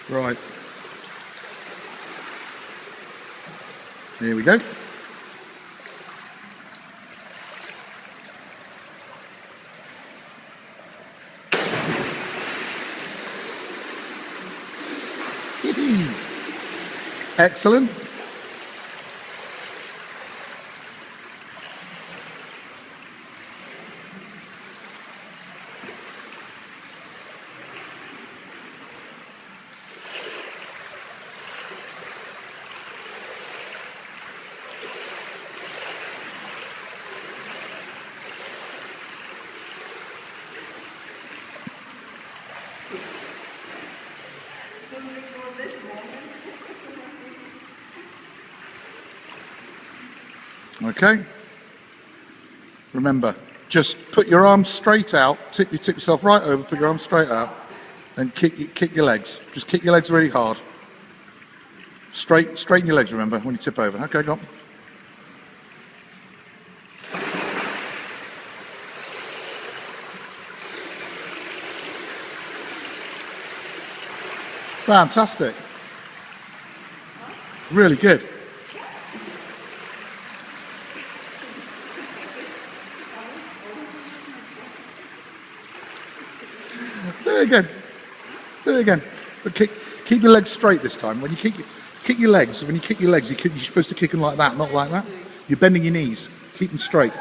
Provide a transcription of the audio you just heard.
Right. Here we go. Excellent. Okay. Remember, just put your arms straight out, tip yourself right over, put your arms straight out, and kick your legs. Just kick your legs really hard. Straighten your legs, remember, when you tip over. Okay, go on. Fantastic. Really good. Do it again. Do it again. But keep your legs straight this time. When you kick your legs, you're supposed to kick them like that, not like that. You're bending your knees. Keep them straight.